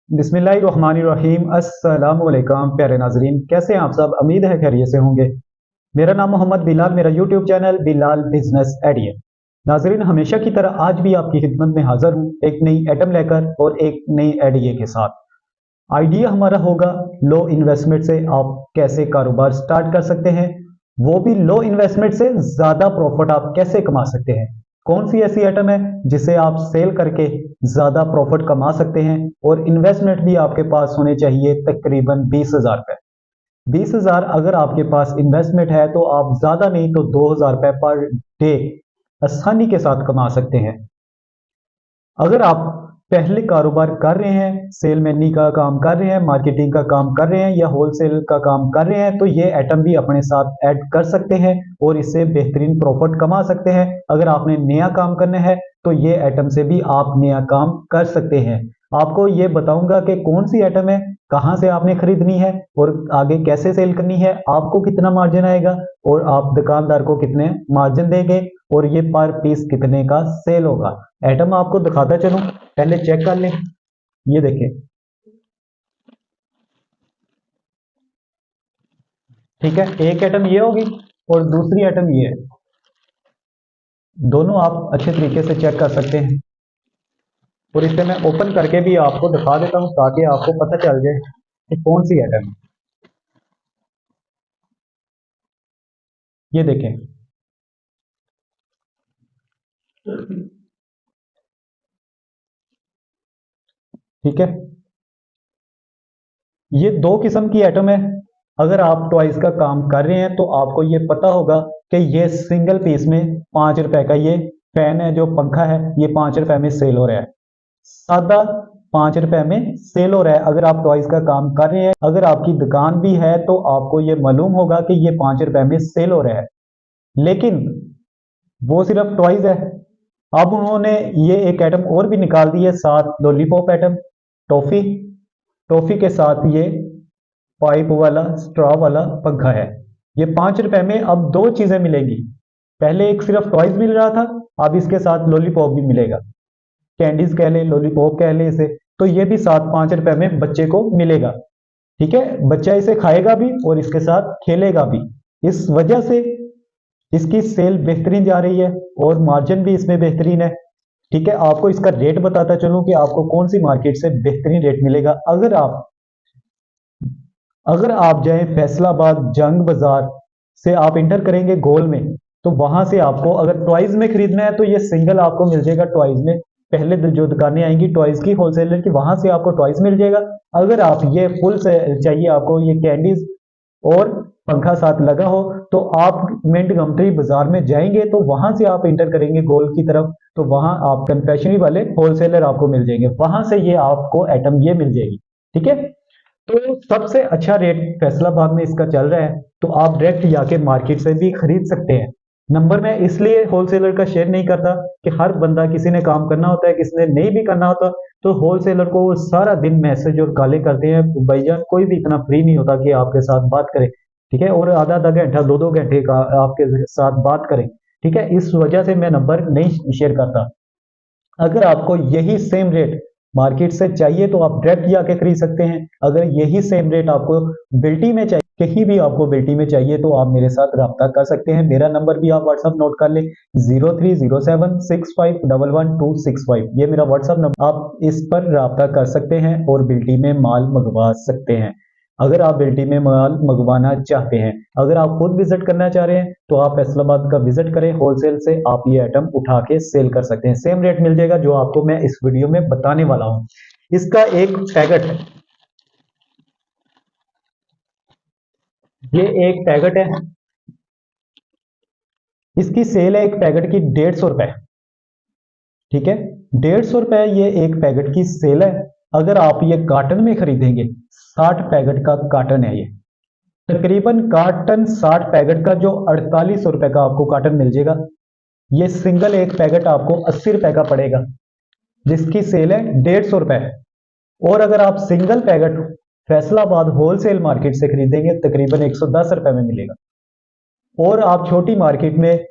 बिस्मिल्लाहिर्रहमानिर्रहीम। अस्सलाम वालेकुम प्यारे नाजरीन, कैसे हैं आप सब? उम्मीद है खैरियत से होंगे। मेरा नाम मोहम्मद बिलाल, मेरा YouTube channel Bilal business idea. नाजरीन, हमेशा की तरह आज भी आपकी खिदमत में हाजिर हूँ एक नई आइटम लेकर और एक नई आइडिया के साथ। आइडिया हमारा होगा लो इन्वेस्टमेंट से आप कैसे कारोबार स्टार्ट कर सकते हैं, वो भी लो इन्वेस्टमेंट से ज्यादा प्रॉफिट आप कैसे कमा सकते हैं। कौन सी ऐसी आइटम है जिसे आप सेल करके ज्यादा प्रॉफिट कमा सकते हैं और इन्वेस्टमेंट भी आपके पास होने चाहिए तकरीबन 20,000 रुपए। 20,000 अगर आपके पास इन्वेस्टमेंट है तो आप ज्यादा नहीं तो 2,000 रुपए पर डे आसानी के साथ कमा सकते हैं। अगर आप पहले कारोबार कर रहे हैं, सेल मैनी का काम कर रहे हैं, मार्केटिंग का काम कर रहे हैं या होलसेल का काम कर रहे हैं, तो ये आइटम भी अपने साथ ऐड कर सकते हैं और इससे बेहतरीन प्रॉफिट कमा सकते हैं। अगर आपने नया काम करना है तो ये आइटम से भी आप नया काम कर सकते हैं। आपको ये बताऊंगा कि कौन सी आइटम है, कहां से आपने खरीदनी है और आगे कैसे सेल करनी है, आपको कितना मार्जिन आएगा और आप दुकानदार को कितने मार्जिन देंगे और ये पर पीस कितने का सेल होगा। आइटम आपको दिखाता चलूं, पहले चेक कर लें। ये देखें, ठीक है, एक आइटम ये होगी और दूसरी आइटम ये है। दोनों आप अच्छे तरीके से चेक कर सकते हैं और इसे मैं ओपन करके भी आपको दिखा देता हूं ताकि आपको पता चल जाए कि कौन सी आइटम है। ये देखें, ठीक है, ये दो किस्म की आइटम है। अगर आप टॉयज का काम कर रहे हैं तो आपको ये पता होगा कि ये सिंगल पीस में 5 रुपए का ये फैन है, जो पंखा है, ये 5 रुपए में सेल हो रहा है। सादा 5 रुपए में सेल हो रहा है। अगर आप टॉयज का काम कर रहे हैं, अगर आपकी दुकान भी है तो आपको ये मालूम होगा कि ये 5 रुपए में सेल हो रहा है। लेकिन वो सिर्फ टॉयज है। अब उन्होंने ये एक आइटम और भी निकाल दी है साथ, लॉलीपॉप आइटम, टॉफी। टॉफी के साथ ये पाइप वाला स्ट्रॉ वाला पंखा है। ये 5 रुपए में अब दो चीजें मिलेंगी। पहले एक सिर्फ टॉयज मिल रहा था, अब इसके साथ लॉलीपॉप भी मिलेगा। कैंडीज कह ले, लॉलीपॉप कह ले इसे, तो ये भी साथ 5 रुपए में बच्चे को मिलेगा। ठीक है, बच्चा इसे खाएगा भी और इसके साथ खेलेगा भी। इस वजह से इसकी सेल बेहतरीन जा रही है और मार्जिन भी इसमें बेहतरीन है। ठीक है, आपको इसका रेट बताता चलूं कि आपको कौन सी मार्केट से बेहतरीन रेट मिलेगा। अगर आप जाएं फैसलाबाद जंग बाजार से आप इंटर करेंगे गोल में, तो वहां से आपको अगर टॉयज में खरीदना है तो ये सिंगल आपको मिल जाएगा टॉयज में। पहले जो दुकानें आएंगी टॉयज की, होलसेलर की, वहां से आपको टॉयज मिल जाएगा। अगर आप ये फुल से चाहिए, आपको ये कैंडीज और पंखा साथ लगा हो, तो आप मिंट गमट्री बाजार में जाएंगे तो वहां से आप इंटर करेंगे गोल की तरफ, तो वहां आप कन्फेक्शनरी वाले होलसेलर आपको मिल जाएंगे, वहां से ये आपको आइटम ये मिल जाएगी। ठीक है, तो सबसे अच्छा रेट फैसलाबाद में इसका चल रहा है, तो आप डायरेक्ट जाके मार्केट से भी खरीद सकते हैं। नंबर मैं इसलिए होलसेलर का शेयर नहीं करता कि हर बंदा, किसी ने काम करना होता है, किसी ने नहीं भी करना होता, तो होलसेलर को वो सारा दिन मैसेज और कॉलें करते हैं। भाईजान कोई भी इतना फ्री नहीं होता कि आपके साथ बात करे, ठीक है, और आधा आधा घंटा, दो दो घंटे का आपके साथ बात करें। ठीक है, इस वजह से मैं नंबर नहीं शेयर करता। अगर आपको यही सेम रेट मार्केट से चाहिए तो आप डायरेक्ट जाके खरीद सकते हैं। अगर यही सेम रेट आपको बिल्टी में चाहिए, कहीं भी आपको बिल्टी में चाहिए, तो आप मेरे साथ रब्ता कर सकते हैं। मेरा नंबर भी आप व्हाट्सअप नोट कर ले, 030765111265। ये मेरा व्हाट्सअप नंबर, आप इस पर रब्ता कर सकते हैं और बिल्टी में माल मंगवा सकते हैं। अगर आप बिल्टी में माल मंगवाना चाहते हैं, अगर आप खुद विजिट करना चाह रहे हैं, तो आप फैसलाबाद का विजिट करें, होलसेल से आप ये आइटम उठा के सेल कर सकते हैं। सेम रेट मिल जाएगा जो आपको मैं इस वीडियो में बताने वाला हूं। इसका एक पैकेट, ये एक पैकेट है, इसकी सेल है एक पैकेट की 150 रुपए। ठीक है, 150 रुपए ये एक पैकेट की सेल है। अगर आप ये कार्टन में खरीदेंगे, 60 पैकेट का कार्टन है ये, तकरीबन कार्टन 60 पैकेट का, जो 4800 रुपए का आपको कार्टन मिल जाएगा। ये सिंगल एक पैकेट आपको 80 रुपए का पड़ेगा, जिसकी सेल है 150 रुपए। और अगर आप single packet Faisalabad wholesale market से खरीदेंगे, तकरीबन 110 रुपए में मिलेगा। और आप छोटी मार्केट में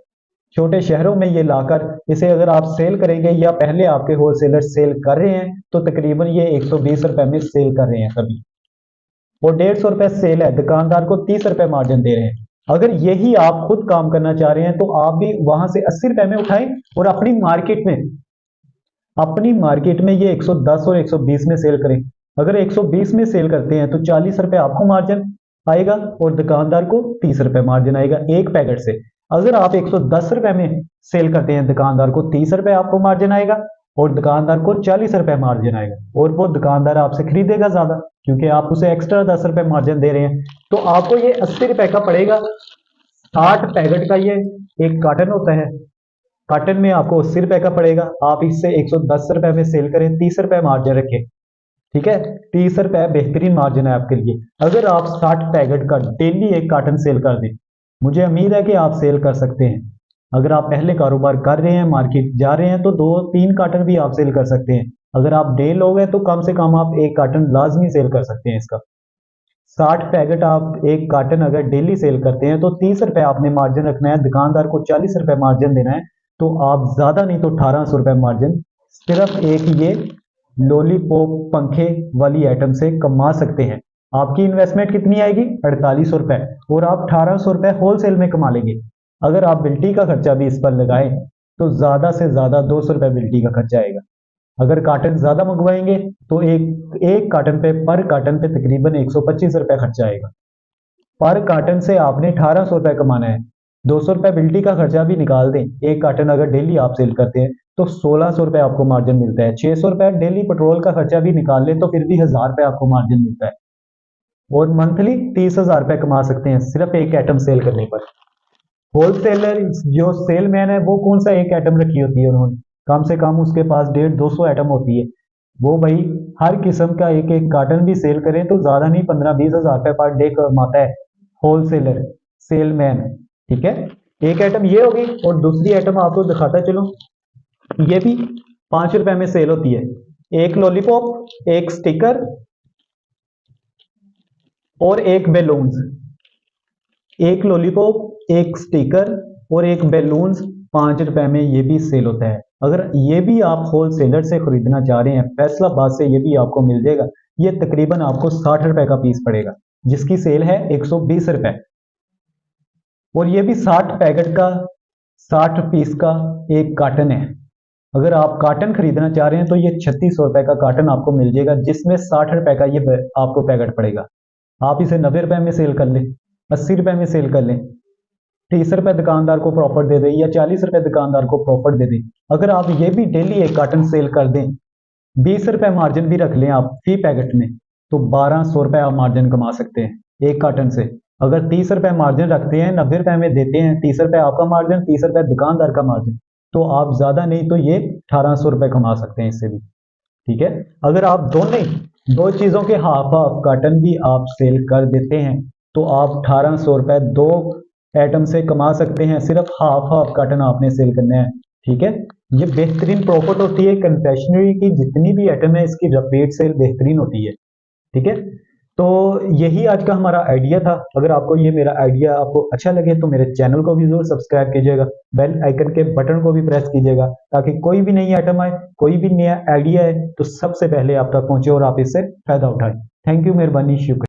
छोटे शहरों में ये लाकर इसे अगर आप सेल करेंगे या पहले आपके होलसेलर सेल कर रहे हैं तो तकरीबन ये 120 रुपए में सेल कर रहे हैं सभी, और 150 रुपए सेल है, दुकानदार को 30 रुपए मार्जिन दे रहे हैं। अगर यही आप खुद काम करना चाह रहे हैं तो आप भी वहां से 80 रुपए में उठाएं और अपनी मार्केट में ये 110 और 120 में सेल करें। अगर 120 में सेल करते हैं तो 40 रुपए आपको मार्जिन आएगा और दुकानदार को 30 रुपए मार्जिन आएगा एक पैकेट से। अगर आप 110 रुपए में सेल करते हैं, दुकानदार को 30 रुपए आपको मार्जिन आएगा और दुकानदार को 40 रुपए मार्जिन आएगा, और वो दुकानदार आपसे खरीदेगा ज्यादा क्योंकि आप उसे एक्स्ट्रा 10 रुपए मार्जिन दे रहे हैं। तो आपको ये 80 रुपए का पड़ेगा। 60 पैकेट का ये एक कार्टन होता है, कार्टन में आपको 80 रुपए का पड़ेगा। आप इससे 110 रुपए में सेल करें, 30 रुपए मार्जिन रखें, ठीक है, 30 रुपए बेहतरीन मार्जिन है आपके लिए। अगर आप 60 पैकेट का डेली एक कार्टन सेल कर दें, मुझे उम्मीद है कि आप सेल कर सकते हैं। अगर आप पहले कारोबार कर रहे हैं, मार्केट जा रहे हैं, तो 2-3 कार्टन भी आप सेल कर सकते हैं। अगर आप डे लोग हैं तो कम से कम आप एक कार्टन लाजमी सेल कर सकते हैं इसका। 60 पैकेट आप एक कार्टन अगर डेली सेल करते हैं तो 30 रुपए आपने मार्जिन रखना है, दुकानदार को 40 रुपए मार्जिन देना है, तो आप ज्यादा नहीं तो 1800 रुपए मार्जिन सिर्फ एक ये लॉलीपॉप पंखे वाली आइटम से कमा सकते हैं। आपकी इन्वेस्टमेंट कितनी आएगी? 4800 रुपए, और आप 1800 रुपए होलसेल में कमा लेंगे। अगर आप बिल्टी का खर्चा भी इस पर लगाएं तो ज्यादा से ज्यादा 200 रुपए बिल्टी का खर्चा आएगा। अगर कार्टन ज्यादा मंगवाएंगे तो एक कार्टन पे, पर कार्टन पे तकरीबन 125 रुपए खर्चा आएगा। पर कार्टन से आपने 1800 रुपए कमाना है। 200 रुपए बिल्टी का खर्चा भी निकाल दें, एक कार्टन अगर डेली आप सेल करते हैं तो 1600 रुपए आपको मार्जिन मिलता है। 600 रुपए डेली पेट्रोल का खर्चा भी निकाल लें तो फिर भी 1000 रुपए आपको मार्जिन मिलता है, और मंथली 30,000 रुपए कमा सकते हैं सिर्फ एक आइटम सेल करने पर। होलसेलर जो सेलमैन है वो कौन सा एक आइटम रखी होती है उन्होंने, कम से कम उसके पास 150-200 आइटम होती है। वो भाई हर किस्म का एक एक कार्टन भी सेल करें तो ज्यादा नहीं 15-20 हजार रुपए पर डे कमाता है होलसेलर, सेलमैन, ठीक है। एक आइटम ये होगी, और दूसरी आइटम आपको दिखाता चलो, ये भी 5 रुपए में सेल होती है। एक लॉलीपॉप, एक स्टिकर और एक बैलून्स। एक लॉलीपॉप, एक स्टिकर और एक बैलून्स 5 रुपए में ये भी सेल होता है। अगर ये भी आप होलसेलर से खरीदना चाह रहे हैं, फैसलाबाद से ये भी आपको मिल जाएगा। ये तकरीबन आपको 60 रुपए का पीस पड़ेगा, जिसकी सेल है 120 रुपए, और ये भी 60 पैकेट का 60 पीस का एक कार्टन है। अगर आप कार्टन खरीदना चाह रहे हैं तो ये 3600 रुपए का कार्टन आपको मिल जाएगा, जिसमें 60 रुपए का ये आपको पैकेट पड़ेगा। आप इसे 90 रुपए में सेल कर लें, 80 रुपए में सेल कर लें, 30 रुपए दुकानदार को प्रॉफिट दे दें या 40 रुपए दुकानदार को प्रॉफिट दे दें। अगर आप ये भी डेली एक कार्टन सेल कर दें, 20 रुपए मार्जिन भी रख लें आप फी पैकेट में, तो 1200 रुपए आप मार्जिन कमा सकते हैं एक कार्टन से। अगर 30 रुपए मार्जिन रखते हैं, 90 रुपए में देते हैं, 30 रुपए आपका मार्जिन, 30 रुपए दुकानदार का मार्जिन, तो आप ज्यादा नहीं तो ये 1800 रुपए कमा सकते हैं इससे भी, ठीक है। अगर आप दो चीजों के हाफ हाफ कार्टन भी आप सेल कर देते हैं तो आप 1800 रुपए 2 आइटम से कमा सकते हैं। सिर्फ हाफ हाफ कार्टन आपने सेल करना है, ठीक है। ये बेहतरीन प्रॉफिट होती है। कन्फेक्शनरी की जितनी भी आइटम है इसकी रिपीट सेल बेहतरीन होती है, ठीक है। तो यही आज का हमारा आइडिया था। अगर आपको ये मेरा आइडिया आपको अच्छा लगे तो मेरे चैनल को भी जरूर सब्सक्राइब कीजिएगा, बेल आइकन के बटन को भी प्रेस कीजिएगा, ताकि कोई भी नई आइटम आए, कोई भी नया आइडिया है तो सबसे पहले आप तक पहुंचे और आप इससे फायदा उठाएं। थैंक यू, मेहरबानी, शुक्रिया।